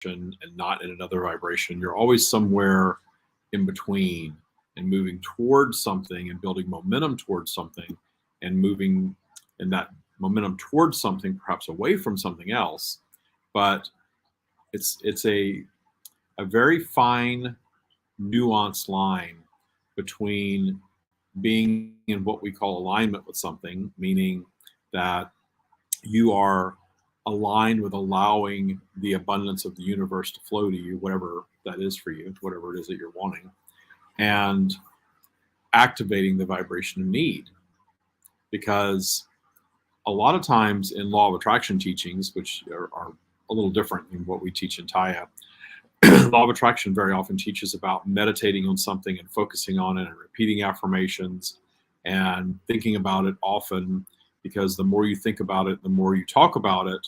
and not in another vibration. You're always somewhere in between and moving towards something and building momentum towards something and moving in that momentum towards something, perhaps away from something else. But it's a very fine, nuanced line between being in what we call alignment with something, meaning that you are aligned with allowing the abundance of the universe to flow to you, whatever that is for you, whatever it is that you're wanting, and activating the vibration of need. Because a lot of times in law of attraction teachings, which are a little different than what we teach in Tya, law of attraction very often teaches about meditating on something and focusing on it and repeating affirmations and thinking about it often, because the more you think about it, the more you talk about it,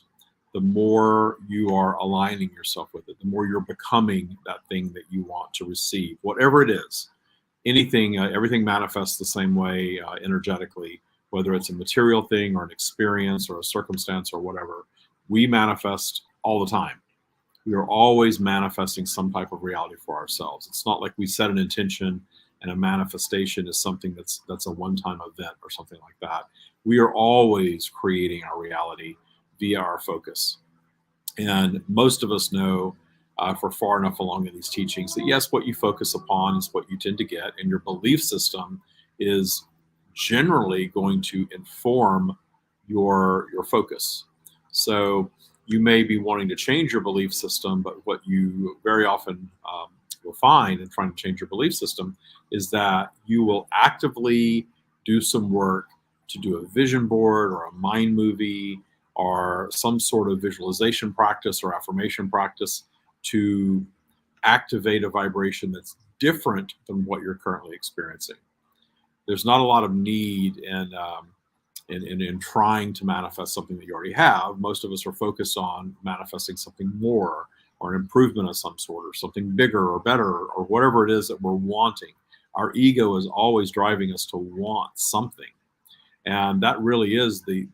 the more you are aligning yourself with it, the more you're becoming that thing that you want to receive, whatever it is. Anything, everything manifests the same way energetically, whether it's a material thing or an experience or a circumstance or whatever. We manifest all the time. We are always manifesting some type of reality for ourselves. It's not like we set an intention and a manifestation is something that's a one-time event or something like that. We are always creating our reality via our focus. And most of us know, if we're far enough along in these teachings, that yes, what you focus upon is what you tend to get, and your belief system is generally going to inform your focus. So you may be wanting to change your belief system, but what you very often will find in trying to change your belief system is that you will actively do some work to do a vision board or a mind movie or some sort of visualization practice or affirmation practice to activate a vibration that's different than what you're currently experiencing. There's not a lot of need in trying to manifest something that you already have. Most of us are focused on manifesting something more or an improvement of some sort or something bigger or better or whatever it is that we're wanting. Our ego is always driving us to want something. And that really is the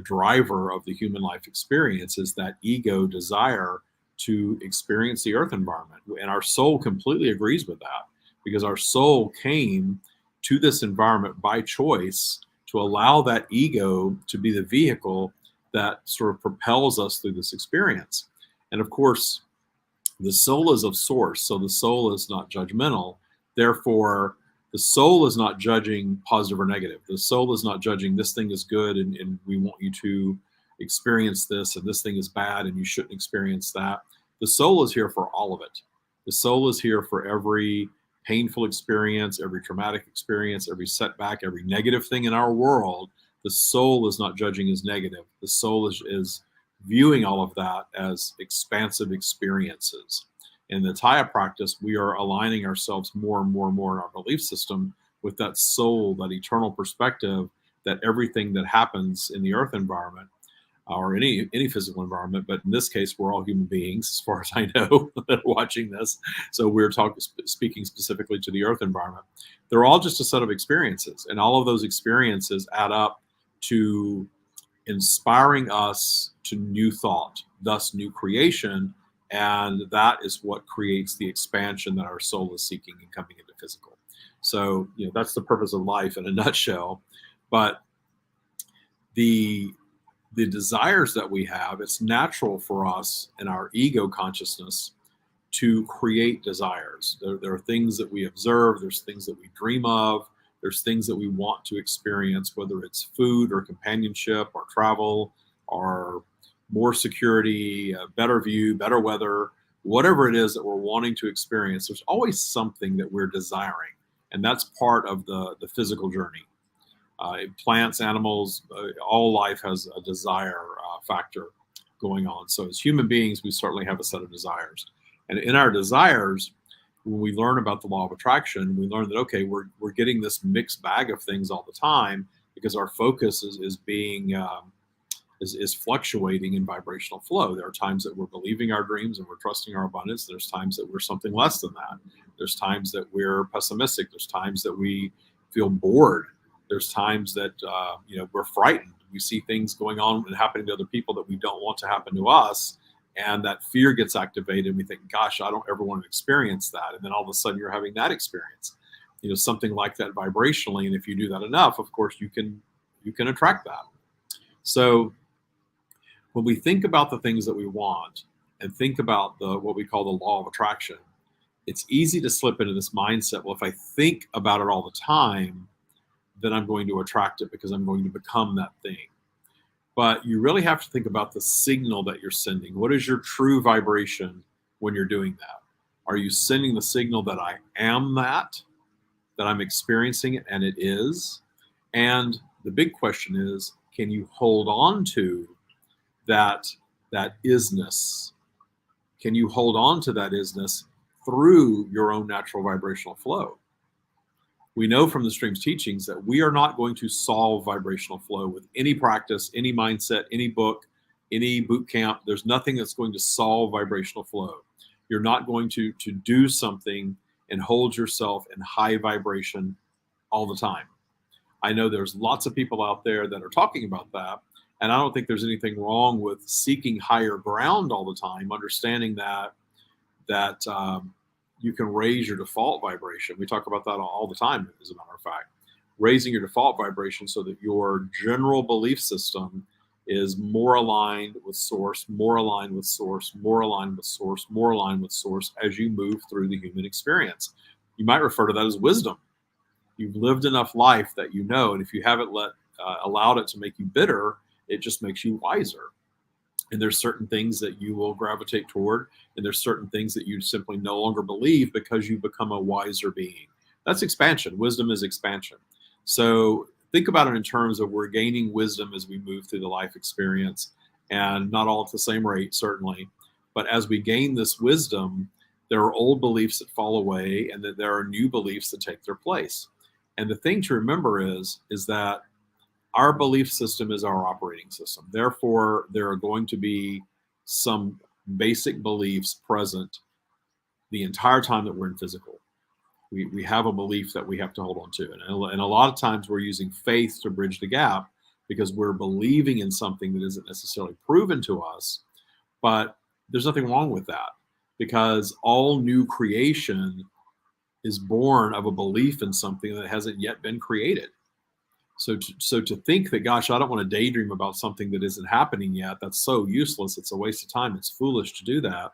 driver of the human life experience, is that ego desire to experience the earth environment. And our soul completely agrees with that, because our soul came to this environment by choice to allow that ego to be the vehicle that sort of propels us through this experience. And of course, the soul is of source, so the soul is not judgmental. Therefore, the soul is not judging positive or negative. The soul is not judging this thing is good and we want you to experience this, and this thing is bad and you shouldn't experience that. The soul is here for all of it. The soul is here for every painful experience, every traumatic experience, every setback, every negative thing in our world. The soul is not judging as negative. The soul is viewing all of that as expansive experiences. In the Tya practice, we are aligning ourselves more and more and more in our belief system with that soul, that eternal perspective, that everything that happens in the earth environment or any physical environment, but in this case, we're all human beings, as far as I know, that are watching this. So we're speaking specifically to the earth environment. They're all just a set of experiences, and all of those experiences add up to inspiring us to new thought, thus new creation. And that is what creates the expansion that our soul is seeking and coming into physical. So, that's the purpose of life in a nutshell. But the desires that we have, it's natural for us in our ego consciousness to create desires. There are things that we observe, there's things that we dream of, there's things that we want to experience, whether it's food or companionship or travel or more security, a better view, better weather, whatever it is that we're wanting to experience. There's always something that we're desiring, and that's part of the physical journey. Plants, animals, all life has a desire factor going on. So as human beings, we certainly have a set of desires. And in our desires, when we learn about the law of attraction, we learn that, okay, we're getting this mixed bag of things all the time because our focus is being is fluctuating in vibrational flow. There are times that we're believing our dreams and we're trusting our abundance. There's times that we're something less than that. There's times that we're pessimistic. There's times that we feel bored. There's times that we're frightened. We see things going on and happening to other people that we don't want to happen to us, and that fear gets activated, and we think, gosh, I don't ever want to experience that. And then all of a sudden you're having that experience, something like that vibrationally. And if you do that enough, of course, you can attract that. So when we think about the things that we want and think about what we call the law of attraction, it's easy to slip into this mindset. Well, if I think about it all the time, then I'm going to attract it because I'm going to become that thing. But you really have to think about the signal that you're sending. What is your true vibration when you're doing that? Are you sending the signal that I am that I'm experiencing it, and it is? And the big question is, can you hold on to that isness? Can you hold on to that isness through your own natural vibrational flow? We know from the Stream's teachings that we are not going to solve vibrational flow with any practice, any mindset, any book, any boot camp. There's nothing that's going to solve vibrational flow. You're not going to do something and hold yourself in high vibration all the time. I know there's lots of people out there that are talking about that, and I don't think there's anything wrong with seeking higher ground all the time, understanding that you can raise your default vibration. We talk about that all the time, as a matter of fact. Raising your default vibration so that your general belief system is more aligned with source, more aligned with source, more aligned with source, more aligned with source as you move through the human experience. You might refer to that as wisdom. You've lived enough life that you know, and if you haven't allowed it to make you bitter, it just makes you wiser. And there's certain things that you will gravitate toward, and there's certain things that you simply no longer believe because you become a wiser being. That's expansion. Wisdom is expansion. So think about it in terms of we're gaining wisdom as we move through the life experience, and not all at the same rate, certainly. But as we gain this wisdom, there are old beliefs that fall away, and that there are new beliefs that take their place. And the thing to remember is that our belief system is our operating system. Therefore, there are going to be some basic beliefs present the entire time that we're in physical. We have a belief that we have to hold on to. And a lot of times we're using faith to bridge the gap because we're believing in something that isn't necessarily proven to us. But there's nothing wrong with that, because all new creation is born of a belief in something that hasn't yet been created. So to think that, gosh, I don't want to daydream about something that isn't happening yet, that's so useless. It's a waste of time. It's foolish to do that.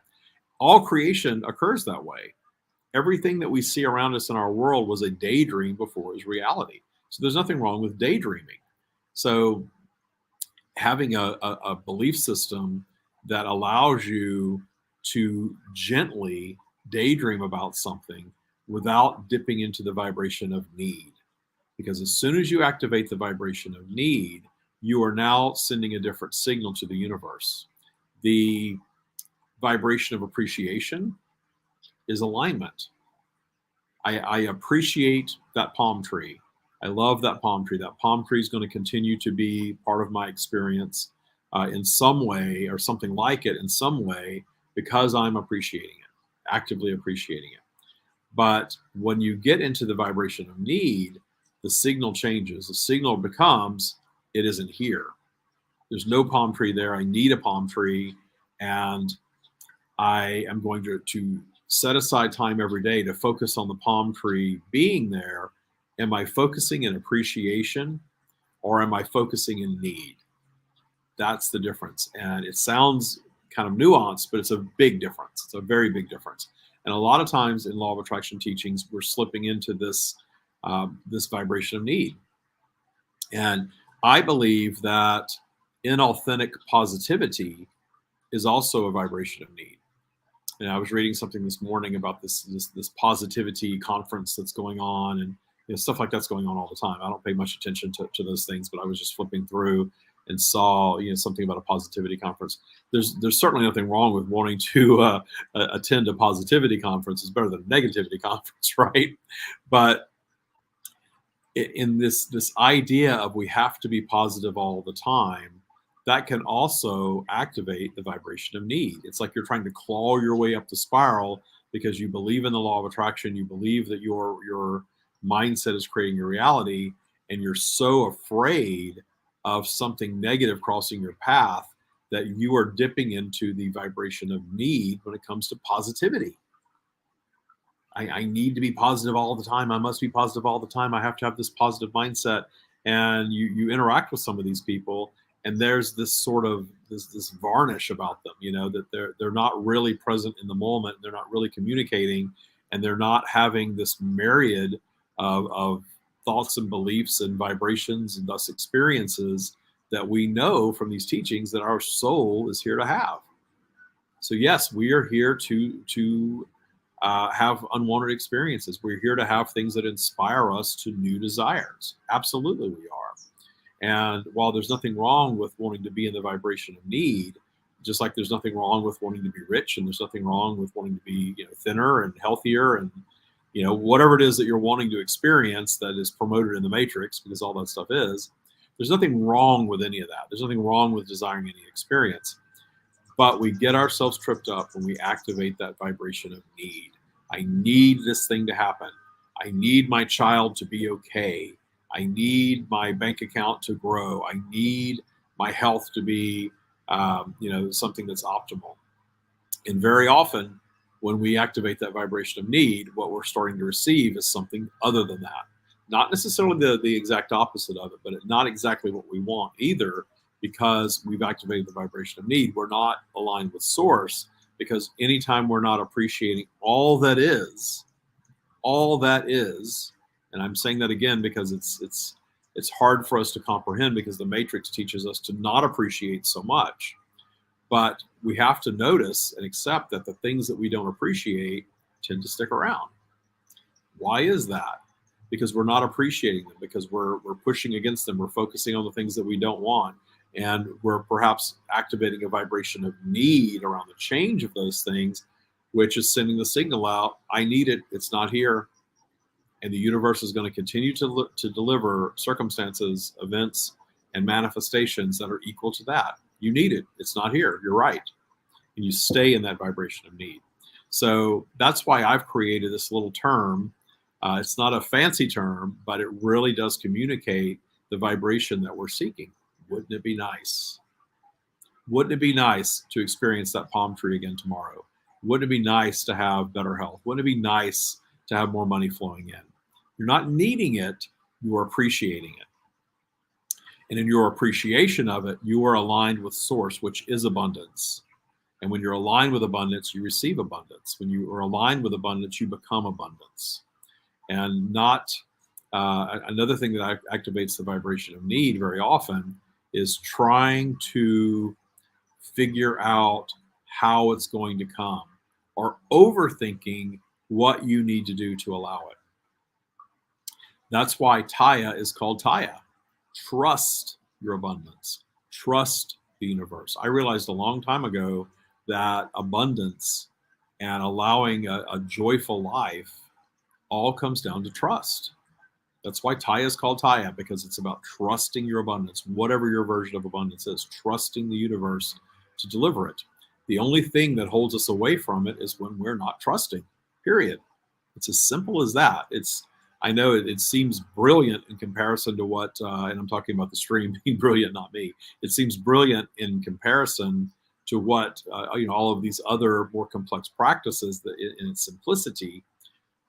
All creation occurs that way. Everything that we see around us in our world was a daydream before it was reality. So there's nothing wrong with daydreaming. So having a belief system that allows you to gently daydream about something without dipping into the vibration of need. Because as soon as you activate the vibration of need, you are now sending a different signal to the universe. The vibration of appreciation is alignment. I appreciate that palm tree. I love that palm tree. That palm tree is going to continue to be part of my experience in some way, or something like it in some way, because I'm appreciating it, actively appreciating it. But when you get into the vibration of need, the signal changes. The signal becomes, it isn't here. There's no palm tree there. I need a palm tree. And I am going to set aside time every day to focus on the palm tree being there. Am I focusing in appreciation, or am I focusing in need? That's the difference. And it sounds kind of nuanced, but it's a big difference. It's a very big difference. And a lot of times in law of attraction teachings, we're slipping into this vibration of need. And I believe that inauthentic positivity is also a vibration of need. And I was reading something this morning about this positivity conference that's going on, and stuff like that's going on all the time. I don't pay much attention to those things, but I was just flipping through and saw something about a positivity conference. There's certainly nothing wrong with wanting to attend a positivity conference. It's better than a negativity conference, right? But in this idea of we have to be positive all the time, that can also activate the vibration of need. It's like you're trying to claw your way up the spiral because you believe in the law of attraction. You believe that your mindset is creating your reality, and you're so afraid of something negative crossing your path that you are dipping into the vibration of need when it comes to positivity. I need to be positive all the time. I must be positive all the time. I have to have this positive mindset. And you interact with some of these people, and there's this sort of this varnish about them, that they're not really present in the moment. They're not really communicating, and they're not having this myriad of thoughts and beliefs and vibrations and thus experiences that we know from these teachings that our soul is here to have. So yes, we are here to have unwanted experiences. We're here to have things that inspire us to new desires. Absolutely, we are. And while there's nothing wrong with wanting to be in the vibration of need, just like there's nothing wrong with wanting to be rich, and there's nothing wrong with wanting to be, thinner and healthier, and whatever it is that you're wanting to experience that is promoted in the Matrix, because all that stuff is, there's nothing wrong with any of that. There's nothing wrong with desiring any experience. But we get ourselves tripped up when we activate that vibration of need. I need this thing to happen. I need my child to be okay. I need my bank account to grow. I need my health to be, something that's optimal. And very often, when we activate that vibration of need, what we're starting to receive is something other than that. Not necessarily the exact opposite of it, but not exactly what we want either, because we've activated the vibration of need. We're not aligned with source, because anytime we're not appreciating all that is, and I'm saying that again because it's hard for us to comprehend, because the Matrix teaches us to not appreciate so much. But we have to notice and accept that the things that we don't appreciate tend to stick around. Why is that? Because we're not appreciating them, because we're pushing against them. We're focusing on the things that we don't want. And we're perhaps activating a vibration of need around the change of those things, which is sending the signal out, I need it, it's not here. And the universe is going to continue to deliver circumstances, events, and manifestations that are equal to that. You need it, it's not here, you're right. And you stay in that vibration of need. So that's why I've created this little term. It's not a fancy term, but it really does communicate the vibration that we're seeking. Wouldn't it be nice? Wouldn't it be nice to experience that palm tree again tomorrow? Wouldn't it be nice to have better health? Wouldn't it be nice to have more money flowing in? You're not needing it, you are appreciating it. And in your appreciation of it, you are aligned with source, which is abundance. And when you're aligned with abundance, you receive abundance. When you are aligned with abundance, you become abundance. And not another thing that activates the vibration of need very often is trying to figure out how it's going to come, or overthinking what you need to do to allow it. That's why Tya is called Tya. Trust your abundance. Trust the universe. I realized a long time ago that abundance and allowing a joyful life all comes down to trust. That's why Tya is called Tya, because it's about trusting your abundance, whatever your version of abundance is, trusting the universe to deliver it. The only thing that holds us away from it is when we're not trusting, period. It's as simple as that. I know it seems brilliant in comparison to what, and I'm talking about the stream being brilliant, not me. It seems brilliant in comparison to what, all of these other more complex practices that in its simplicity.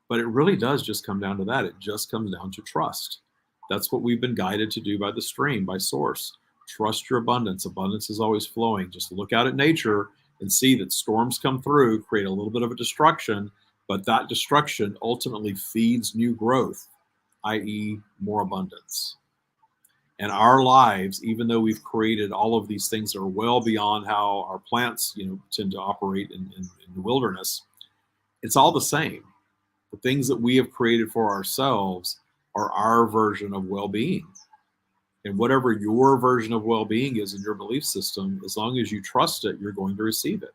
But it really does just come down to that. It just comes down to trust. That's what we've been guided to do by the stream, by source. Trust your abundance. Abundance is always flowing. Just look out at nature and see that storms come through, create a little bit of a destruction, but that destruction ultimately feeds new growth, i.e. more abundance. And our lives, even though we've created all of these things that are well beyond how our plants, tend to operate in the wilderness, it's all the same. The things that we have created for ourselves are our version of well-being. And whatever your version of well-being is in your belief system, as long as you trust it, you're going to receive it.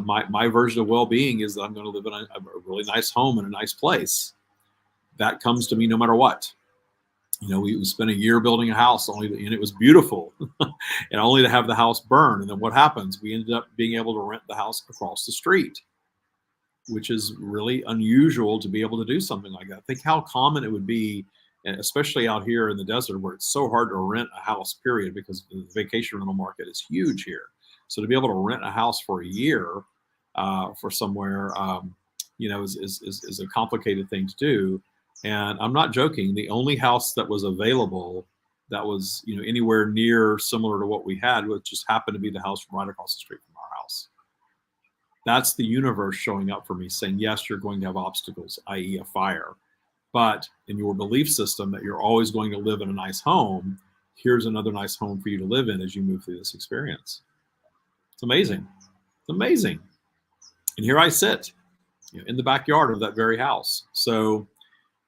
My version of well-being is that I'm going to live in a really nice home in a nice place. That comes to me no matter what. We spent a year building a house, and it was beautiful, and only to have the house burn. And then what happens? We ended up being able to rent the house across the street, which is really unusual to be able to do something like that. Think how common it would be and especially out here in the desert where it's so hard to rent a house, period, because the vacation rental market is huge here. So to be able to rent a house for a year for somewhere, is a complicated thing to do. And I'm not joking. The only house that was available that was, anywhere near similar to what we had, which just happened to be the house right across the street from our house. That's the universe showing up for me, saying, yes, you're going to have obstacles, i.e. a fire. But in your belief system that you're always going to live in a nice home, here's another nice home for you to live in as you move through this experience. It's amazing. It's amazing. And here I sit, in the backyard of that very house. So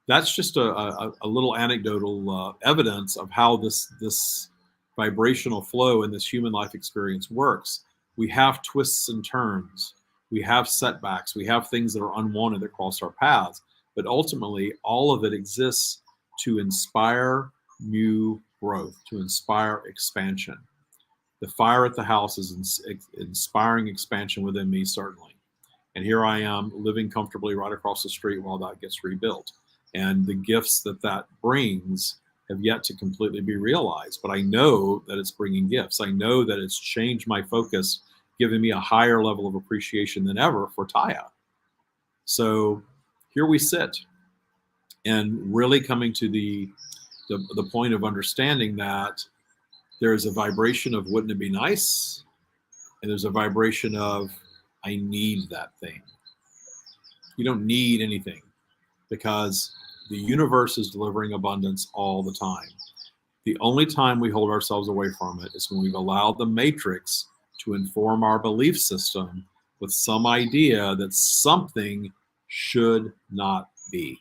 that's just a little anecdotal evidence of how this vibrational flow in this human life experience works. We have twists and turns. We have setbacks. We have things that are unwanted that cross our paths. But ultimately, all of it exists to inspire new growth, to inspire expansion. The fire at the house is inspiring expansion within me, certainly. And here I am living comfortably right across the street while that gets rebuilt. And the gifts that brings have yet to completely be realized. But I know that it's bringing gifts. I know that it's changed my focus, giving me a higher level of appreciation than ever for Tya. So here we sit, and really coming to the point of understanding that there's a vibration of wouldn't it be nice? And there's a vibration of I need that thing. You don't need anything because the universe is delivering abundance all the time. The only time we hold ourselves away from it is when we've allowed the matrix to inform our belief system with some idea that something should not be.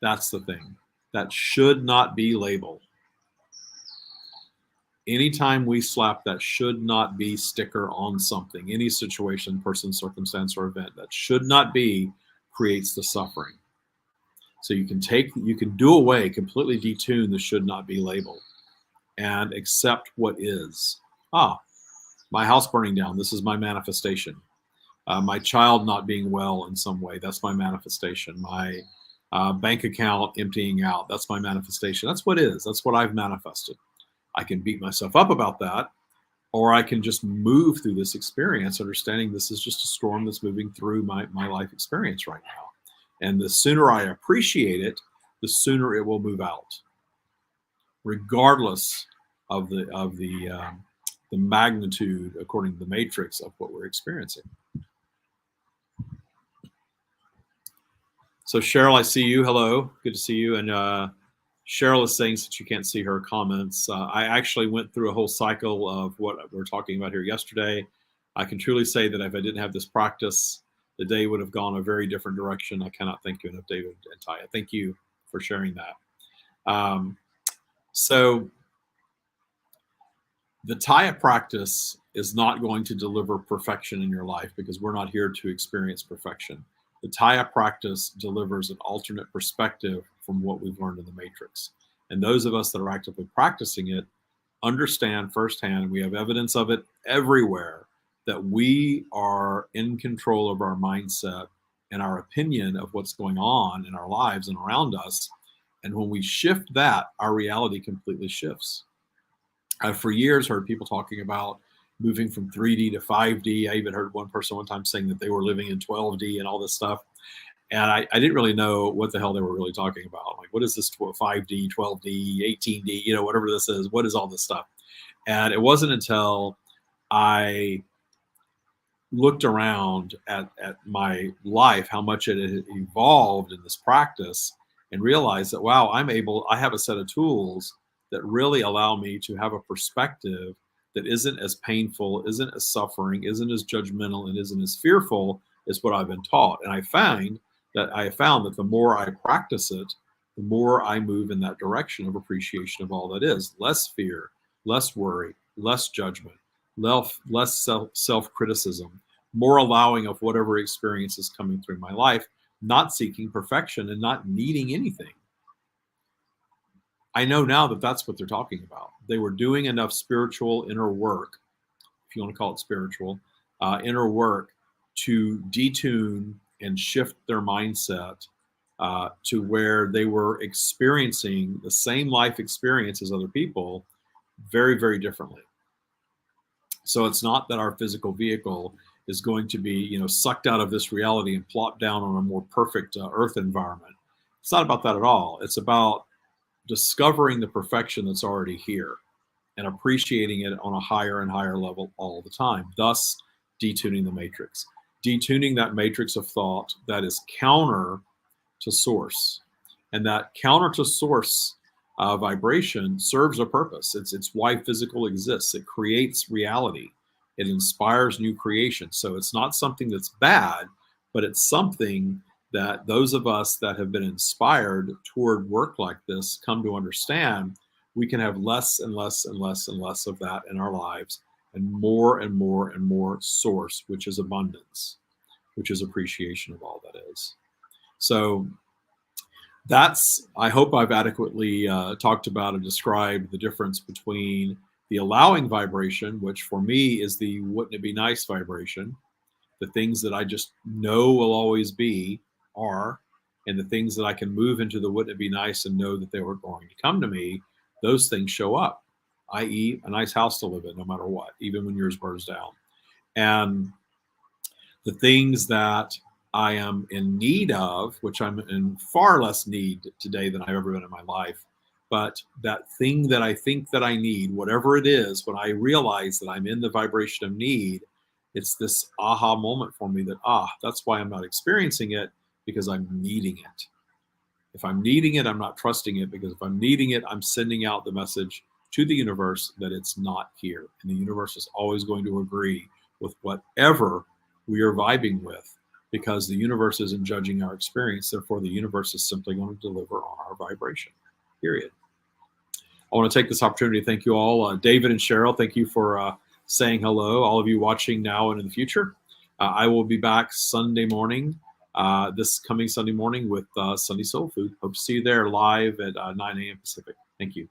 That's the thing. That should not be labeled. Anytime we slap that should not be sticker on something, any situation, person, circumstance, or event, that should not be creates the suffering. So you can do away, completely detune the should not be label and accept what is. My house burning down, this is my manifestation. My child not being well in some way, that's my manifestation. My bank account emptying out, that's my manifestation. That's what is. That's what I've manifested. I can beat myself up about that, or I can just move through this experience, understanding this is just a storm that's moving through my life experience right now. And the sooner I appreciate it, the sooner it will move out, regardless of the magnitude, according to the matrix, of what we're experiencing. So Cheryl, I see you. Hello, good to see you. And Cheryl is saying, since you can't see her comments, I actually went through a whole cycle of what we're talking about here yesterday. I can truly say that if I didn't have this practice, the day would have gone a very different direction. I cannot thank you enough, David and Tya. Thank you for sharing that. So the Tya practice is not going to deliver perfection in your life because we're not here to experience perfection. The Tya practice delivers an alternate perspective from what we've learned in the matrix. And those of us that are actively practicing it understand firsthand, and we have evidence of it everywhere, that we are in control of our mindset and our opinion of what's going on in our lives and around us. And when we shift that, our reality completely shifts. I've for years heard people talking about moving from 3D to 5D. I even heard one person one time saying that they were living in 12D and all this stuff. And I didn't really know what the hell they were really talking about. Like, what is this 5D, 12D, 18D, whatever this is? What is all this stuff? And it wasn't until I looked around at my life, how much it had evolved in this practice, and realized that, wow, I have a set of tools that really allow me to have a perspective that isn't as painful, isn't as suffering, isn't as judgmental, and isn't as fearful as what I've been taught. And I found that the more I practice it, the more I move in that direction of appreciation of all that is. Less fear, less worry, less judgment, less self-criticism, more allowing of whatever experience is coming through my life, not seeking perfection and not needing anything. I know now that that's what they're talking about. They were doing enough spiritual inner work, if you want to call it spiritual, inner work, to detune and shift their mindset to where they were experiencing the same life experience as other people very, very differently. So it's not that our physical vehicle is going to be, sucked out of this reality and plopped down on a more perfect earth environment. It's not about that at all. It's about discovering the perfection that's already here and appreciating it on a higher and higher level all the time, thus detuning the matrix, detuning that matrix of thought that is counter to source. And that counter to source vibration serves a purpose. It's why physical exists. It creates reality. It inspires new creation. So it's not something that's bad, but it's something that those of us that have been inspired toward work like this come to understand. We can have less and less and less and less of that in our lives, and more and more and more source, which is abundance, which is appreciation of all that is. So I hope I've adequately talked about and described the difference between the allowing vibration, which for me is the wouldn't it be nice vibration, the things that I just know will always be are, and the things that I can move into the wouldn't it be nice and know that they were going to come to me, those things show up, i.e. a nice house to live in no matter what, even when yours burns down. And the things that I am in need of, which I'm in far less need today than I've ever been in my life, but that thing that I think that I need, whatever it is, when I realize that I'm in the vibration of need, it's this aha moment for me that, that's why I'm not experiencing it, because I'm needing it. If I'm needing it, I'm not trusting it, because if I'm needing it, I'm sending out the message to the universe that it's not here. And the universe is always going to agree with whatever we are vibing with, because the universe isn't judging our experience. Therefore, the universe is simply going to deliver on our vibration, period. I want to take this opportunity to thank you all. David and Cheryl, thank you for saying hello. All of you watching now and in the future. I will be back Sunday morning, this coming Sunday morning with Sunday Soul Food. Hope to see you there live at 9 a.m. Pacific. Thank you.